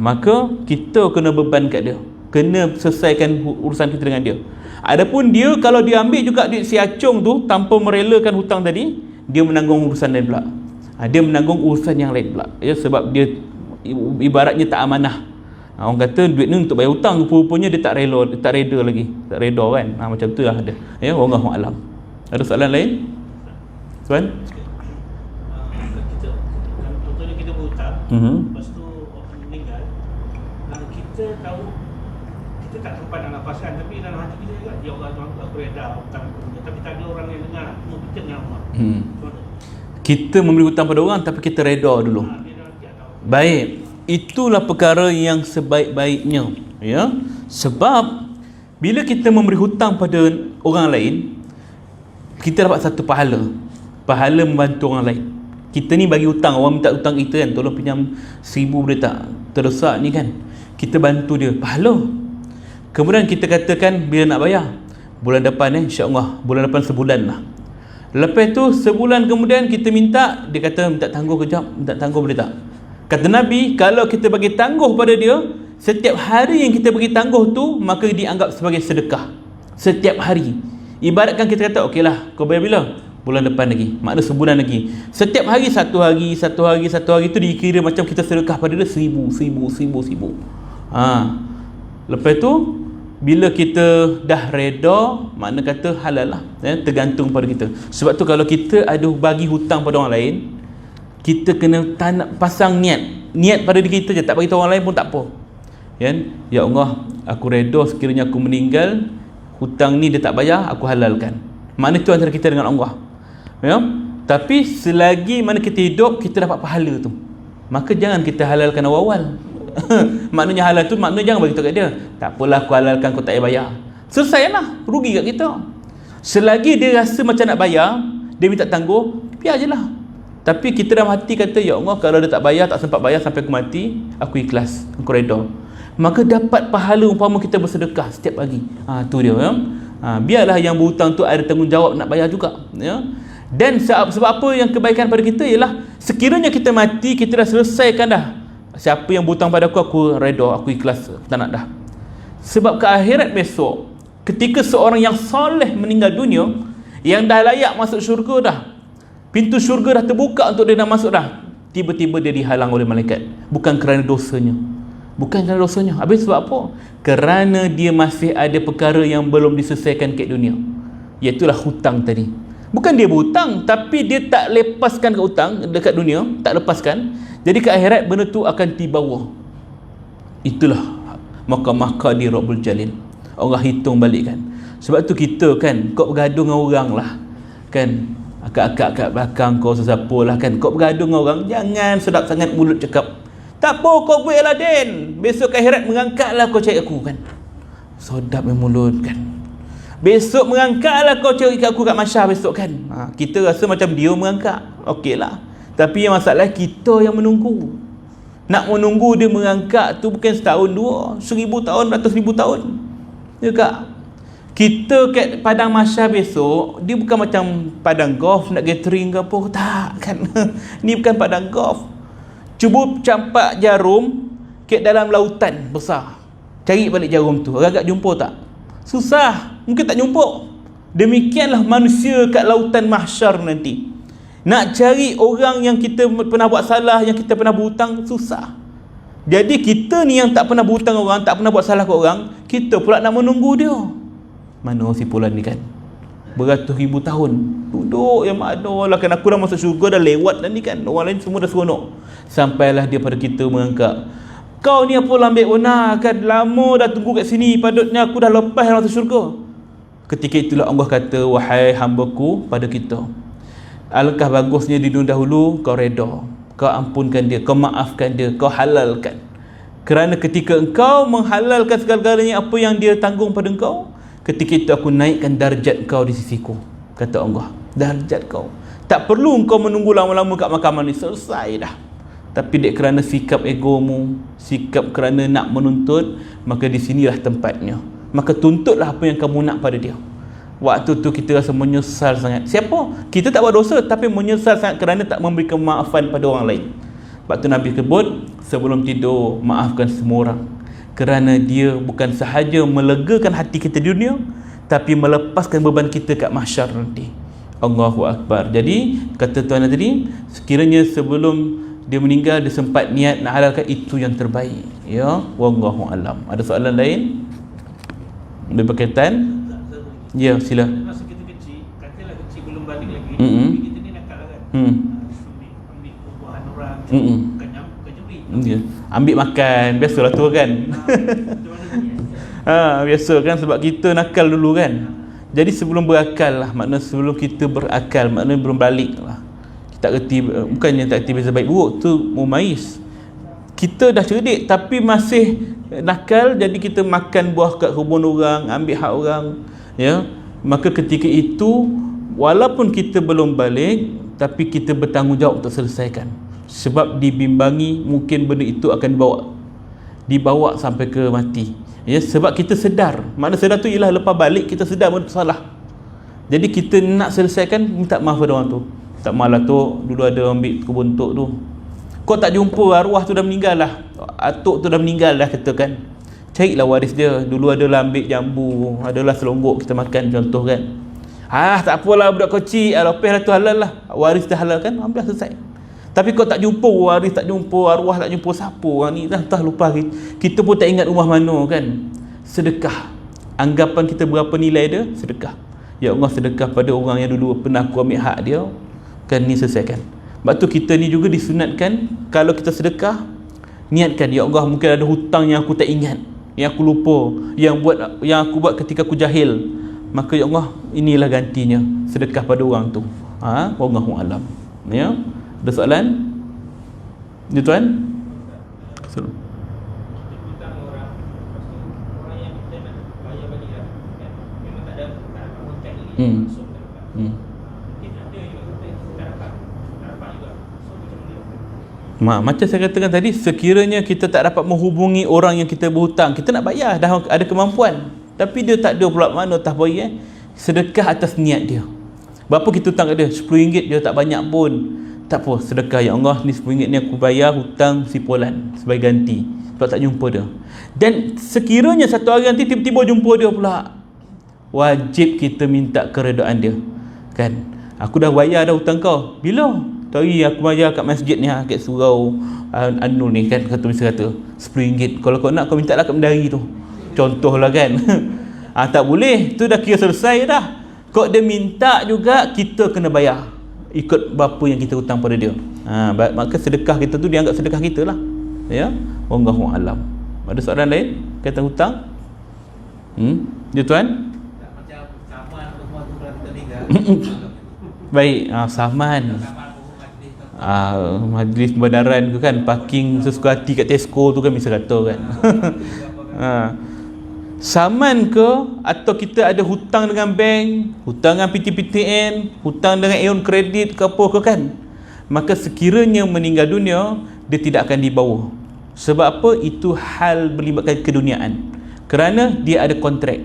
Maka kita kena beban kat dia, kena selesaikan urusan kita dengan dia. Adapun dia, kalau dia ambil juga duit si acung tu tanpa merelakan hutang tadi, dia menanggung urusan lain pula. Dia menanggung urusan yang lain pula, ya, sebab dia ibaratnya tak amanah. Orang kata duit ni untuk bayar hutang, rupanya dia tak rela, dia tak reda lagi, tak reda kan. Macam tu lah ada. Ya, wallahu alam. Ada soalan lain? Tuan? Contohnya kita berhutang, lepas tu orang meninggal, kita tahu, kita tak sempat nak lepaskan, tapi dalam hati kita juga, ya Allah, aku reda hutang aku, tapi tak ada orang yang dengar, cuma kita dengan Allah. Kita memberi hutang pada orang, tapi kita reda dulu. Baik, itulah perkara yang sebaik-baiknya, ya. Sebab bila kita memberi hutang pada orang lain, kita dapat satu pahala membantu orang lain. Kita ni bagi hutang, orang minta hutang kita kan, tolong pinjam 1,000 boleh tak, terdesak ni kan, kita bantu dia, pahala. Kemudian kita katakan bila nak bayar, bulan depan insya-Allah, bulan depan sebulan lah. Lepas tu sebulan kemudian kita minta, dia kata minta tangguh kejap, minta tangguh boleh tak? Kata Nabi, kalau kita bagi tangguh pada dia, setiap hari yang kita bagi tangguh tu, maka dianggap sebagai sedekah. Setiap hari. Ibaratkan kita kata, okeylah, kau bayar bila? Bulan depan lagi. Maknanya sebulan lagi. Setiap hari, satu hari tu dikira macam kita sedekah pada dia 1,000. Lepas tu, bila kita dah reda, makna kata halal lah, tergantung pada kita. Sebab tu kalau kita ada bagi hutang pada orang lain, kita kena pasang niat pada diri kita je, tak bagi tahu orang lain pun tak apa. Ya Allah, aku reda sekiranya aku meninggal, hutang ni dia tak bayar, aku halalkan. Makna tu antara kita dengan Allah. Ya? Tapi selagi mana kita hidup, kita dapat pahala tu, maka jangan kita halalkan awal-awal. Maknanya halal tu, maknanya jangan bagi tahu kat dia, tak apalah aku halalkan, kau tak payah bayar. Selesai lah, rugi kat kita. Selagi dia rasa macam nak bayar, dia minta tangguh, biar je lah. Tapi kita dalam hati kata, ya Allah, kalau dia tak bayar, tak sempat bayar sampai aku mati, aku ikhlas, aku reda, maka dapat pahala umpama kita bersedekah setiap pagi. Tu dia, ya. Biarlah yang berhutang tu ada tanggungjawab nak bayar juga, ya. Dan sebab apa yang kebaikan pada kita ialah, sekiranya kita mati, kita dah selesaikan dah, siapa yang berhutang pada aku reda, aku ikhlas, tak nak dah. Sebab ke akhirat besok, ketika seorang yang soleh meninggal dunia, yang dah layak masuk syurga dah, pintu syurga dah terbuka untuk dia nak masuk dah, tiba-tiba dia dihalang oleh malaikat. Bukan kerana dosanya, habis sebab apa? Kerana dia masih ada perkara yang belum diselesaikan kat dunia, iaitulah hutang tadi. Bukan dia berhutang, tapi dia tak lepaskan ke hutang dekat dunia, tak lepaskan. Jadi ke akhirat benda tu akan dibawa. Itulah maka di Rabbul Jalil, Allah hitung balik kan. Sebab tu kita kan, kau bergaduh dengan orang lah kan, akak-akak kat belakang kau sesiapa lah kan, kau bergaduh dengan orang, jangan sedap sangat mulut cakap, tak apa kau buat lah Den, besok ke akhirat mengangkatlah kau cari aku kan. Sedap mulut kan, besok mengangkatlah kau cari aku kat masyar besok kan. Kita rasa macam dia mengangkat, okey lah. Tapi yang masalah kita yang menunggu. Nak menunggu dia mengangkat tu bukan setahun dua, 1,000 tahun, ratus ribu tahun. Ya kak? Kita kat padang masyar besok, dia bukan macam padang golf nak gathering ke apa, tak kan. Ni bukan padang golf. Cuba campak jarum kat dalam lautan besar, cari balik jarum tu, agak jumpa tak? Susah, mungkin tak jumpa. Demikianlah manusia kat lautan mahsyar nanti. Nak cari orang yang kita pernah buat salah, yang kita pernah berhutang, susah. Jadi kita ni yang tak pernah berhutang orang, tak pernah buat salah ke orang, kita pula nak menunggu dia. Mana si Fulan ni kan, beratus ribu tahun duduk, yang mana lah kan, aku dah masuk syurga, dah lewat dah ni kan, orang lain semua dah seronok. Sampailah dia pada kita mengangkat, kau ni apa lambat benar kan, lama dah tunggu kat sini, patutnya aku dah lepas masuk syurga. Ketika itulah Allah kata, wahai hamba-Ku pada kita, alangkah bagusnya di dunia dahulu kau reda, kau ampunkan dia, kau maafkan dia, kau halalkan. Kerana ketika engkau menghalalkan segala-galanya apa yang dia tanggung pada engkau, ketika itu aku naikkan darjat kau di sisiku, kata Allah. Darjat kau, tak perlu engkau menunggu lama-lama kat mahkamah ni, selesai dah. Tapi dek kerana sikap egomu, sikap kerana nak menuntut, maka di sinilah tempatnya. Maka tuntutlah apa yang kamu nak pada dia. Waktu tu kita rasa menyesal sangat. Siapa? Kita tak buat dosa, tapi menyesal sangat kerana tak memberikan maafan pada orang lain. Waktu Nabi sebut, sebelum tidur maafkan semua orang, kerana dia bukan sahaja melegakan hati kita di dunia, tapi melepaskan beban kita kat mahsyar nanti. Allahu Akbar. Jadi kata tuan tadi, sekiranya sebelum dia meninggal dia sempat niat nak halalkan, itu yang terbaik. Ya, wallahu alam. Ada soalan lain berkaitan? Ya, sila. Masa kita kecil, katalah kecil belum balik lagi, tapi kita ni nakal lah kan. Ambil buah-buahan orang, bukan nyuri. Ya. Ambil makan, biasalah tu kan. Biasa kan, sebab kita nakal dulu kan. Jadi sebelum berakal lah, maknanya sebelum kita berakal, maknanya belum balik lah. Kita tak kerti, bukannya tak kerti beza baik buruk, tu mumais. Kita dah cerdik tapi masih nakal, jadi kita makan buah kat kebun orang, ambil hak orang. Ya, maka ketika itu walaupun kita belum balik, tapi kita bertanggungjawab untuk selesaikan. Sebab dibimbangi mungkin benda itu akan dibawa sampai ke mati. Ya, sebab kita sedar. Makna sedar tu ialah lepas balik kita sedar benda salah. Jadi kita nak selesaikan, minta maaf pada orang tu. Tak malah tu, dulu ada ambil kebun tok tu, kau tak jumpa, arwah tu dah meninggal lah, atuk tu dah meninggal dah, kata kan. Carilah waris dia. Dulu adalah ambil jambu, adalah selonggok kita makan, contoh kan. Tak apalah budak kecil, lepas lah tu halal lah, waris dah halal kan, ambil selesai. Tapi kau tak jumpa waris, tak jumpa arwah, tak jumpa siapa orang ni, dah lupa. Kita pun tak ingat rumah mana kan. Sedekah, anggapan kita berapa nilai dia, sedekah. Ya Allah, sedekah pada orang yang dulu pernah aku ambil hak dia kan, ni selesaikan. Sebab tu kita ni juga disunatkan, kalau kita sedekah, niatkan, ya Allah, mungkin ada hutang yang aku tak ingat, yang aku lupa, yang aku buat ketika aku jahil, maka ya Allah, inilah gantinya, sedekah pada orang tu. Wallahu alam. Ya, ada soalan? Ya tuan? Macam saya katakan tadi, sekiranya kita tak dapat menghubungi orang yang kita berhutang, kita nak bayar, dah ada kemampuan, tapi dia tak ada pula mana tak bayar, sedekah atas niat dia. Berapa kita hutang kat dia? RM10, dia tak banyak pun, tak apa, sedekah, ya Allah, ni RM10 ni aku bayar hutang si Fulan sebagai ganti sebab tak jumpa dia. Dan sekiranya satu hari nanti tiba-tiba jumpa dia pula, wajib kita minta keredaan dia kan. Aku dah bayar dah hutang kau, bila? Tadi aku bayar kat masjid ni, kat surau Anur ni kan, kata mesti kata RM10. Kalau kau nak, kau minta lah kat Mendari tu, contohlah kan. Tak boleh, tu dah kira selesai dah. Kau dia minta juga, kita kena bayar ikut berapa yang kita hutang pada dia. Maka sedekah kita tu dianggap sedekah kita lah. Ya, wallahu alam. Ada soalan lain kaitan hutang? Ya tuan? Macam saman apa semua tu kalau kita tinggal. Baik, saman. Majlis pembenaran tu kan, parking sesuka hati kat Tesco tu kan, bisa kata kan. Saman ke, atau kita ada hutang dengan bank, hutang dengan PTPTN, hutang dengan Aeon Kredit ke apa ke kan, maka sekiranya meninggal dunia, dia tidak akan dibawa. Sebab apa? Itu hal melibatkan keduniaan, kerana dia ada kontrak.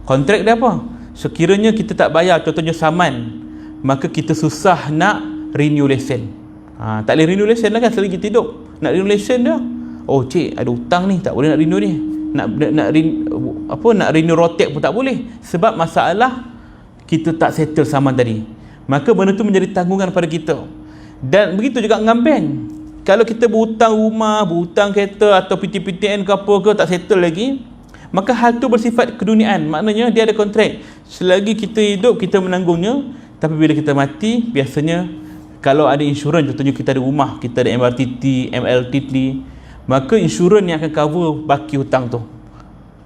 Kontrak dia apa? Sekiranya kita tak bayar, contohnya saman, maka kita susah nak renew lesen. Tak boleh renew lesen lah kan, selagi kita hidup. Nak renew lesen dia, oh cik ada hutang ni, tak boleh nak renew ni. Nak renew rotek pun tak boleh, sebab masalah kita tak settle saman tadi. maka benda tu menjadi tanggungan pada kita. Dan begitu juga dengan bank. Kalau kita berhutang rumah, berhutang kereta atau PTPTN ke apa ke tak settle lagi, maka hal tu bersifat keduniaan. Maknanya dia ada kontrak. Selagi kita hidup, kita menanggungnya. Tapi bila kita mati, biasanya kalau ada insurans, contohnya kita ada rumah, kita ada MRTT, MLTT, maka insurans yang akan cover baki hutang tu.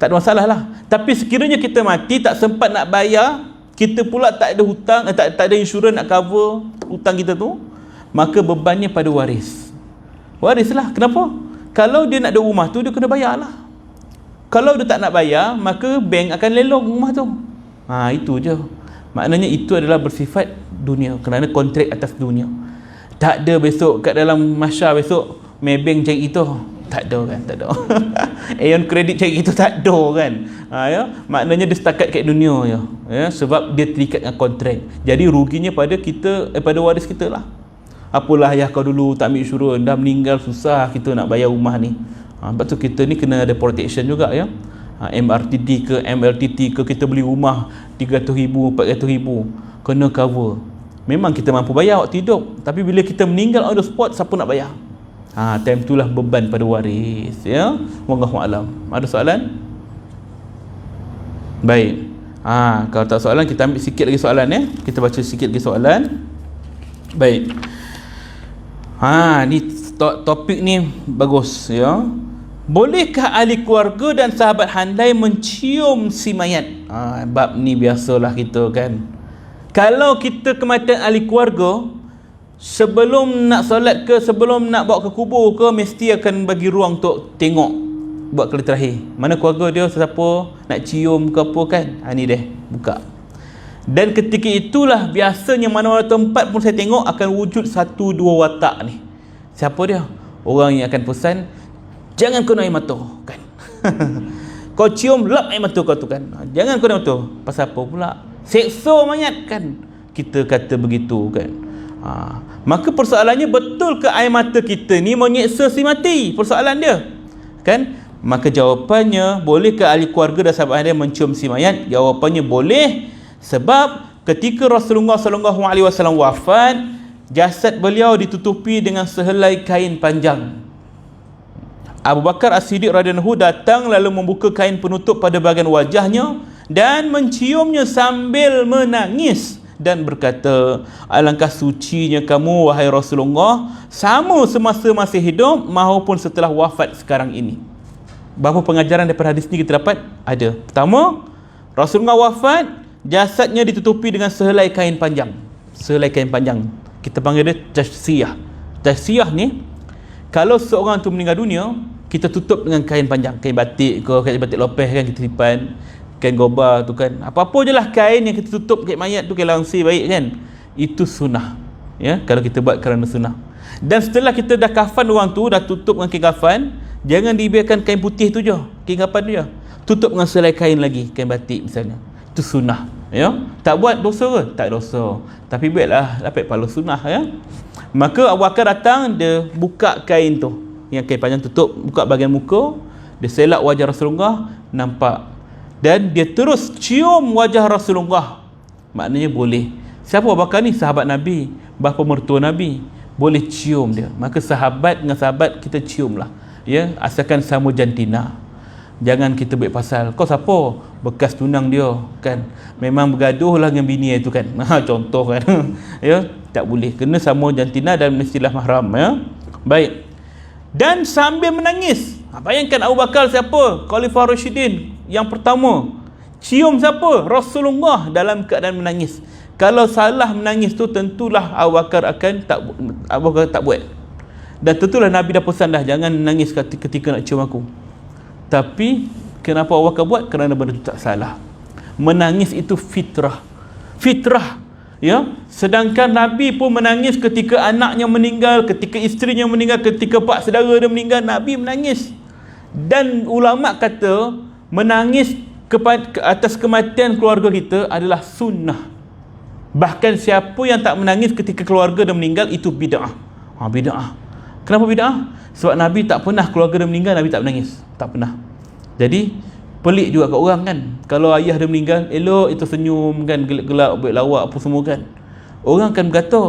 Tak ada masalah lah. Tapi sekiranya kita mati, tak sempat nak bayar, kita pula tak ada hutang, tak ada insurans nak cover hutang kita tu, maka bebannya pada waris. Waris lah. Kenapa? Kalau dia nak ada rumah tu, dia kena bayar lah. Kalau dia tak nak bayar, maka bank akan lelong rumah tu. Itu je. Maknanya itu adalah bersifat dunia, kerana kontrak atas dunia. Tak ada besok kat dalam mahsyar besok Maybank cari itu. Tak ada kan, tak ada. Aeon Credit cari itu, tak ada kan. Ya? Maknanya dia setakat kat dunia je. Ya? Sebab dia terikat dengan kontrak. Jadi ruginya pada kita, pada waris kita lah. Apalah ayah kau dulu tak ambil insurans, dah meninggal, susah kita nak bayar rumah ni. Sebab tu kita ni kena ada protection juga ya. MRTT ke MLTT ke, kita beli rumah 300,000, 400,000, kena cover. Memang kita mampu bayar waktu hidup, tapi bila kita meninggal on the spot, siapa nak bayar? Time itulah beban pada waris ya. Wallahu a'lam. Ada soalan? Baik. Kalau tak soalan, kita ambil sikit lagi soalan ya. Kita baca sikit lagi soalan. Baik. Ni topik ni bagus ya. Bolehkah ahli keluarga dan sahabat handai mencium si mayat? Bab ni biasalah kita kan. Kalau kita kematian ahli keluarga, sebelum nak solat ke, sebelum nak bawa ke kubur ke, mesti akan bagi ruang untuk tengok buat kali terakhir. Mana keluarga dia, siapa nak cium ke apa kan. Ni dia buka. Dan ketika itulah biasanya mana-mana tempat pun saya tengok akan wujud 1-2 watak ni. Siapa dia? Orang yang akan pesan, jangan kena air mata kan. Kau cium, lap air mata kau tu kan. Jangan kena air mata. Pasal apa pula? Seksa mayat kan. Kita kata begitu kan. Maka persoalannya, betul ke air mata kita ni menyeksa si mati? Persoalan dia kan. Maka jawapannya, bolehkah ahli keluarga dan sahabat anda mencium si mayat? Jawapannya boleh. Sebab ketika Rasulullah SAW wafat, jasad beliau ditutupi dengan sehelai kain panjang. Abu Bakar As-Siddiq radhiyallahu anhu datang lalu membuka kain penutup pada bahagian wajahnya dan menciumnya sambil menangis dan berkata, alangkah sucinya kamu wahai Rasulullah, sama semasa masih hidup maupun setelah wafat sekarang ini. Berapa pengajaran daripada hadis ni kita dapat? Ada. Pertama, Rasulullah wafat, jasadnya ditutupi dengan sehelai kain panjang. Sehelai kain panjang, kita panggil dia tasiyah. Tasiyah ni, kalau seorang tu meninggal dunia, kita tutup dengan kain panjang, kain batik ke, kain batik lopeh kan, kita simpan, kain gobar tu kan, apa-apa je lah kain yang kita tutup kain mayat tu, kain langsir baik kan. Itu sunnah ya, kalau kita buat kerana sunnah. Dan setelah kita dah kafan orang tu, dah tutup dengan kain kafan, jangan dibiarkan kain putih tu je, kain kafan tu je, tutup dengan selai kain lagi, kain batik misalnya. Itu sunnah ya. Tak buat dosa ke? Tak dosa, tapi buatlah dapat pahala sunnah ya. Maka Abu Bakar datang, dia buka kain tu, yang kain panjang tutup, buka bahagian muka, dia selak wajah Rasulullah, nampak, dan dia terus cium wajah Rasulullah. Maknanya boleh. Siapa Abu Bakar ni? Sahabat Nabi, bapa mertua Nabi, boleh cium dia. Maka sahabat dengan sahabat kita cium lah ya, asalkan sama jantina. Jangan kita buat pasal, kau siapa? Bekas tunang dia kan, memang bergaduh lah dengan bini itu kan. Contoh kan. Ya, tak boleh, kena sama jantina dan mestilah mahram ya. Baik. Dan sambil menangis. Bayangkan Abu Bakar siapa? Khalifah Rashidin yang pertama. Cium siapa? Rasulullah dalam keadaan menangis. Kalau salah menangis tu, tentulah Abu Bakar akan tak buat. Dan tentulah Nabi dah pesan dah, jangan menangis ketika nak cium aku. Tapi kenapa Abu Bakar buat? Kerana benda itu tak salah. Menangis itu fitrah. Fitrah ya. Sedangkan Nabi pun menangis ketika anaknya meninggal, ketika isterinya meninggal, ketika pak saudara dia meninggal, Nabi menangis. Dan ulama kata menangis atas kematian keluarga kita adalah sunnah. Bahkan siapa yang tak menangis ketika keluarga dia meninggal, itu bid'ah. Bid'ah. Kenapa bid'ah? Sebab Nabi tak pernah keluarga dia meninggal, Nabi tak menangis. Tak pernah. Jadi pelik juga kat orang kan, kalau ayah dia meninggal, elok itu senyum kan, gelak-gelak, buat lawak apa semua kan. Orang akan berkata,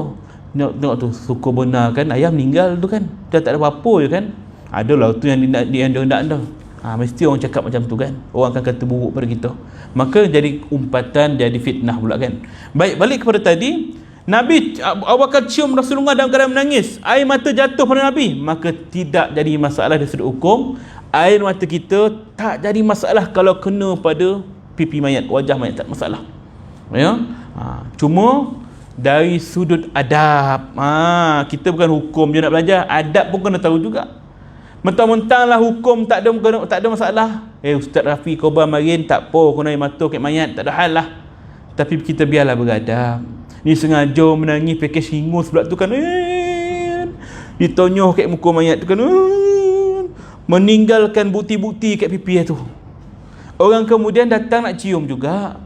tengok tu, syukur benar kan ayah meninggal tu kan, dah tak ada apa-apa je kan. Adalah tu yang dia hendak dah. Mesti orang cakap macam tu kan, orang akan kata buruk pada kita, maka jadi umpatan, jadi fitnah pula kan. Baik, balik kepada tadi, Nabi Abu Bakar cium Rasulullah dalam keadaan menangis, air mata jatuh pada Nabi, maka tidak jadi masalah dari sudut hukum. Air mata kita tak jadi masalah kalau kena pada pipi mayat, wajah mayat, tak masalah ya. Cuma dari sudut adab, kita bukan hukum je nak belajar, adab pun kena tahu juga. Mentang-mentang lah hukum tak ada masalah. Ustaz Rafi korban marin tak apa, kena air mata kat mayat, tak ada hal lah. Tapi kita biarlah beradab. Ni sengaja menangis pakai hingus pula tu kan, ditonyoh kat muka mayat tu kan, meninggalkan bukti-bukti kat pipi tu. Orang kemudian datang nak cium juga.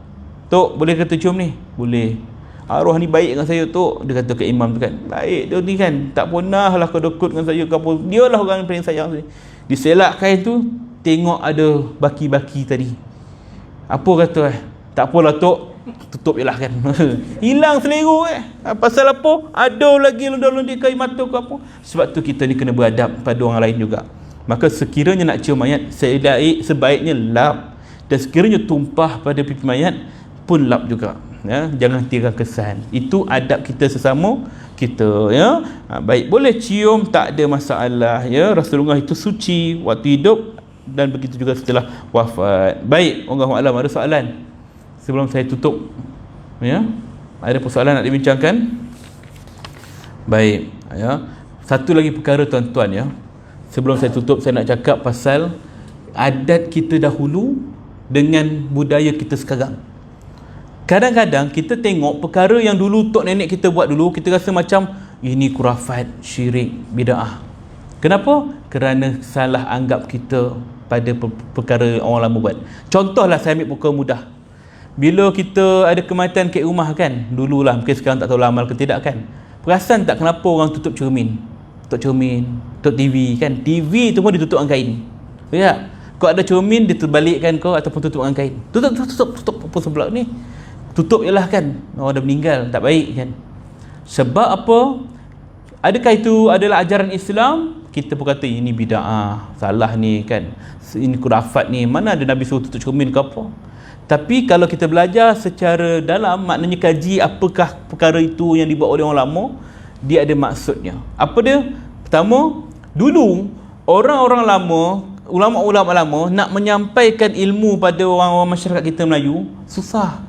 Tok, boleh kata cium ni? Boleh. Arwah ni baik dengan saya Tok, dia kata ke imam tu kan. Baik dia ni kan, tak pernah lah kau dekut dengan saya ke apa. Dia lah orang yang paling sayang saya. Diselak kain tu, tengok ada baki-baki tadi. Apa kata tak apalah Tok, tutup je lah kan. Hilang selera pasal apa? Ada lagi londik-londik kain mata ke apa. Sebab tu kita ni kena beradab pada orang lain juga. Maka sekiranya nak cium mayat, sebaiknya lap. Dan sekiranya tumpah pada pipi mayat pun lap juga ya, jangan tinggal kesan. Itu adab kita sesama kita ya. Baik, boleh cium, tak ada masalah ya. Rasulullah itu suci waktu hidup dan begitu juga setelah wafat. Baik, Allahu a'lam. Ada soalan sebelum saya tutup ya? Ada persoalan nak dibincangkan? Baik ya. Satu lagi perkara tuan-tuan ya, sebelum saya tutup, saya nak cakap pasal adat kita dahulu dengan budaya kita sekarang. Kadang-kadang kita tengok perkara yang dulu tok nenek kita buat dulu, kita rasa macam ini khurafat, syirik, bid'ah. Kenapa? Kerana salah anggap kita pada perkara orang lama buat. Contohlah, saya ambil perkara mudah. Bila kita ada kematian kat rumah kan, dululah, mungkin sekarang tak tahu lah amal ke tidak kan. Perasan tak kenapa orang tutup cermin? Tutup cermin, tutup TV kan. TV tu pun ditutup dengan kain. Ya. Kau ada cermin, dia terbalikkan kau ataupun tutup dengan kain. Tutup apa sebelah ni? Tutup je lah kan, orang dah meninggal, tak baik kan. Sebab apa? Adakah itu adalah ajaran Islam? Kita pun kata ini bid'ah, salah ni kan, ini khurafat ni, mana ada Nabi suruh tutup cermin ke apa. Tapi kalau kita belajar secara dalam, maknanya kaji apakah perkara itu yang dibuat oleh orang lama, dia ada maksudnya. Apa dia? Pertama, dulu orang-orang lama, ulama-ulama lama nak menyampaikan ilmu pada orang-orang masyarakat kita Melayu susah.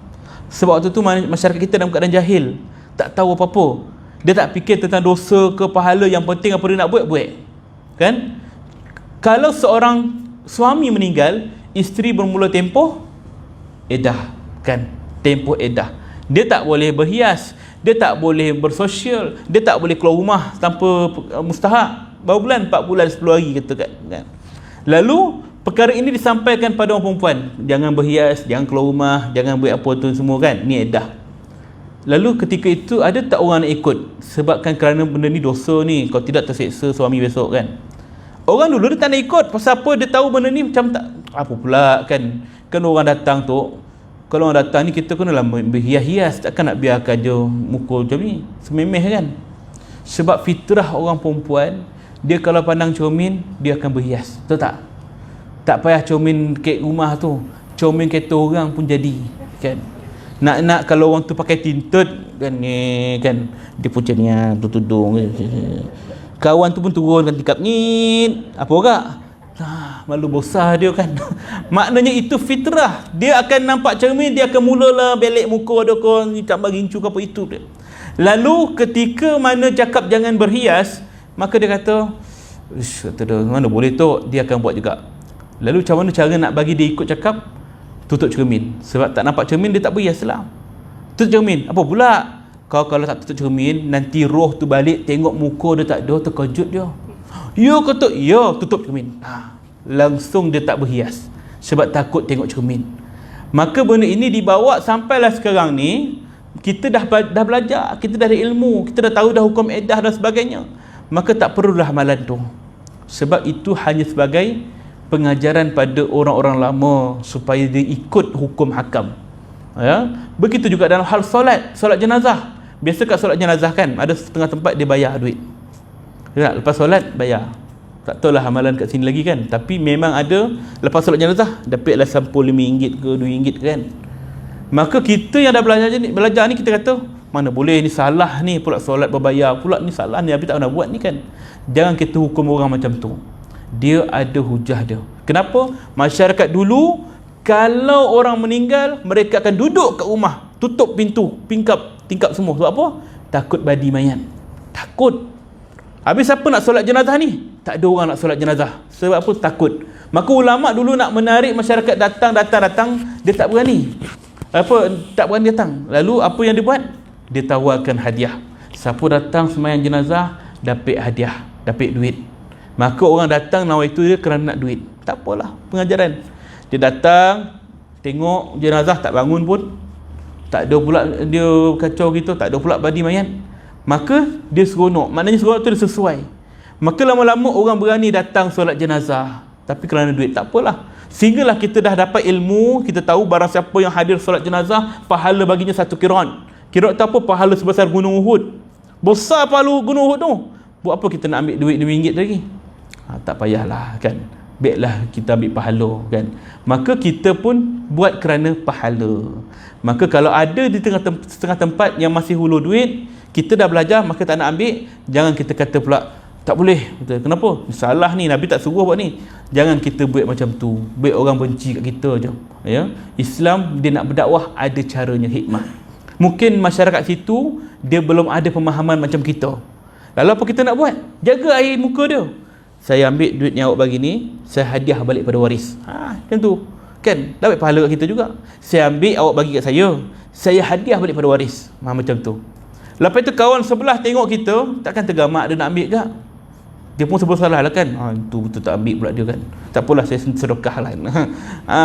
Sebab waktu tu masyarakat kita dalam keadaan jahil, tak tahu apa-apa. Dia tak fikir tentang dosa ke pahala, yang penting apa dia nak buat kan. Kalau seorang suami meninggal, isteri bermula tempoh edah kan, tempoh edah. Dia tak boleh berhias, dia tak boleh bersosial, dia tak boleh keluar rumah tanpa mustahak. Berapa bulan? 4 bulan 10 hari kata kan. Lalu perkara ini disampaikan pada orang perempuan, jangan berhias, jangan keluar rumah, jangan buat apa tu semua kan, ni edah. Lalu ketika itu ada tak orang nak ikut? Sebabkan kerana benda ni dosa ni, kau tidak terseksa suami besok kan. Orang dulu dia tak nak ikut, pasal apa? Dia tahu benda ni macam tak apa pula kan. Kan orang datang tu, kalau orang datang ni kita kenalah berhias-hias, takkan nak biarkan je muka macam ni sememeh kan. Sebab fitrah orang perempuan, dia kalau pandang cermin, dia akan berhias, betul tak? Tak payah cermin kek rumah tu, cermin kereta orang pun jadi kan. Nak kalau orang tu pakai tintut kan, ni kan, dia pun macam ni tudung. Kawan tu pun turunkan tingkap ni, apa kak? Malu bosah dia kan. Maknanya itu fitrah. Dia akan nampak cermin, dia akan mulalah belik muka dia kan, ni tak bagi gincu ke apa itu dia. Lalu ketika mana cakap jangan berhias, maka dia kata, kata dia, mana boleh tu, dia akan buat juga. Lalu macam mana cara nak bagi dia ikut cakap? Tutup cermin. Sebab tak nampak cermin, dia tak berhias lah. Tutup cermin. Apa pula? Kau kalau tak tutup cermin, nanti roh tu balik tengok muka dia tak ada, terkejut dia. Ya kata, ya, tutup cermin. Langsung dia tak berhias sebab takut tengok cermin. Maka benda ini dibawa sampailah sekarang ni, kita dah belajar, kita dah ada ilmu, kita dah tahu dah hukum edah dan sebagainya. Maka tak perlulah amalan tu. Sebab itu hanya sebagai pengajaran pada orang-orang lama supaya dia ikut hukum hakam ya. Begitu juga dalam hal solat jenazah. Biasa kat solat jenazah kan, ada setengah tempat dia bayar duit. Tak, lepas solat bayar. Tak tahulah amalan kat sini lagi kan, tapi memang ada lepas solat jenazah dapatlah sampul RM5 ke RM2 kan. Maka kita yang dah belajar ni kita kata mana boleh, ni salah ni pula, solat berbayar pula, ni salah ni, Nabi tak pernah buat ni kan. Jangan kita hukum orang macam tu. Dia ada hujah dia. Kenapa? Masyarakat dulu kalau orang meninggal mereka akan duduk kat rumah, tutup pintu, tingkap semua. Sebab apa? Takut badi mayat. Takut. Habis siapa nak solat jenazah ni? Tak ada orang nak solat jenazah. Sebab apa? Takut. Maka ulama dulu nak menarik masyarakat datang, dia tak berani. Tak berani datang. Lalu apa yang dia buat? Dia tawarkan hadiah. Siapa datang sembahyang jenazah dapat hadiah, dapat duit. Maka orang datang nawaitu dia kerana nak duit. Tak apalah, pengajaran. Dia datang, tengok jenazah tak bangun pun, tak ada pula dia kacau gitu, tak ada pula badi mayat. Maka dia seronok. Maknanya seronok tu dia sesuai. Maka lama-lama orang berani datang solat jenazah. Tapi kerana duit, tak apalah. Sehinggalah kita dah dapat ilmu, kita tahu barang siapa yang hadir solat jenazah, pahala baginya 1 qiran. Qiran tu apa? Pahala sebesar gunung Uhud. Besar pahala gunung Uhud tu. Buat apa kita nak ambil duit RM2 lagi? Tak payahlah kan. Baiklah kita ambil pahala kan. Maka kita pun buat kerana pahala. Maka kalau ada di setengah tempat yang masih hulu duit, kita dah belajar, maka tak nak ambil, jangan kita kata pula tak boleh. Kenapa? Salah ni, Nabi tak suruh buat ni. Jangan kita buat macam tu. Buat orang benci kat kita je. Ya? Islam dia nak berdakwah ada caranya, hikmah. Mungkin masyarakat situ dia belum ada pemahaman macam kita. Lalu apa kita nak buat? Jaga air muka dia. Saya ambil duit yang awak bagi ni, saya hadiah balik pada waris. Macam tu. Kan? Dapat pahala kat kita juga. Saya ambil, awak bagi kat saya hadiah balik pada waris. Macam tu. Lepas tu kawan sebelah tengok kita, takkan tergamak dia nak ambil ke? Dia pun sebab salah lah kan. Itu betul tak ambil pula dia kan. Tak apalah, saya sedekah lah.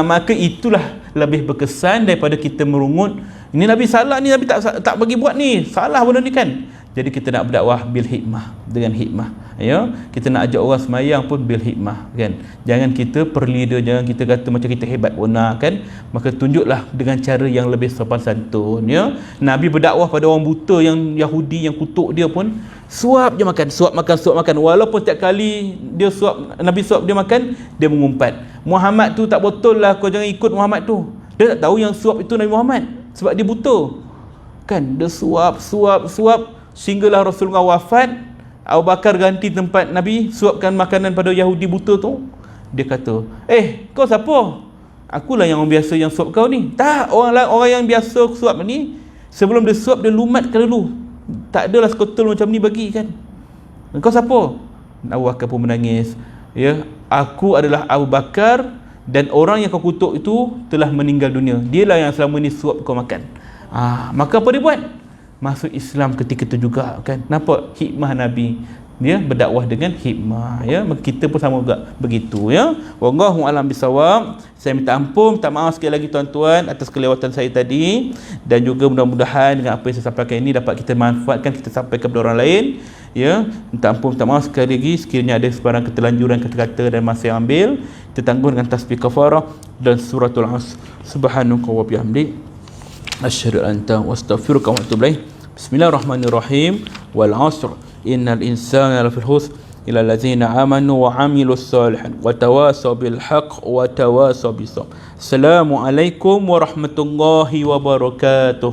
Maka itulah lebih berkesan daripada kita merungut, ini Nabi salah ni, Nabi tak bagi buat ni, salah benda ni kan. Jadi kita nak berdakwah bil hikmah, dengan hikmah. Ya, kita nak ajak orang semayang pun bil hikmah kan. Jangan kita perlida, jangan kita kata macam kita hebat puna kan. Maka tunjuklah dengan cara yang lebih sopan santun ya. Nabi berdakwah pada orang buta yang Yahudi yang kutuk dia pun, suap je makan, suap makan. Walaupun setiap kali dia suap, Nabi suap dia makan, dia mengumpat. Muhammad tu tak betul lah, kau jangan ikut Muhammad tu. Dia tak tahu yang suap itu Nabi Muhammad sebab dia buta. Kan dia suap sehinggalah Rasulullah wafat. Abu Bakar ganti tempat Nabi, suapkan makanan pada Yahudi buta tu. Dia kata, kau siapa? Akulah yang orang biasa yang suap kau ni. Tak, orang yang biasa suap ni, sebelum dia suap dia lumatkan dulu. Tak adalah sekotol macam ni bagi kan. Kau siapa? Abu Bakar pun menangis. Ya, aku adalah Abu Bakar dan orang yang kau kutuk itu telah meninggal dunia. Dialah yang selama ni suap kau makan. Maka apa dia buat? Masuk Islam ketika itu juga kan. Nampak hikmah Nabi, dia berdakwah dengan hikmah ya. Kita pun sama juga begitu ya. Wallahu alam bisawab. Saya minta ampun, minta maaf sekali lagi tuan-tuan atas kelewatan saya tadi, dan juga mudah-mudahan dengan apa yang saya sampaikan ini dapat kita manfaatkan, kita sampaikan kepada orang lain ya. Minta ampun, minta maaf sekali lagi sekiranya ada sebarang keterlanjuran kata-kata dan masa yang ambil. Kita tangguh dengan tasbih kafarah dan suratul Asr. Subhanaka wa bihamdik, asyhadu an la ilaha illa anta astaghfiruka wa atubu ilaik. Bismillahirrahmanirrahim. Wal 'asr innal insana lafil khusr illa allazina amanu wa 'amilus solihat wa tawasaw bil haqq wa tawasaw bis sabr. Assalamualaikum warahmatullahi wabarakatuh.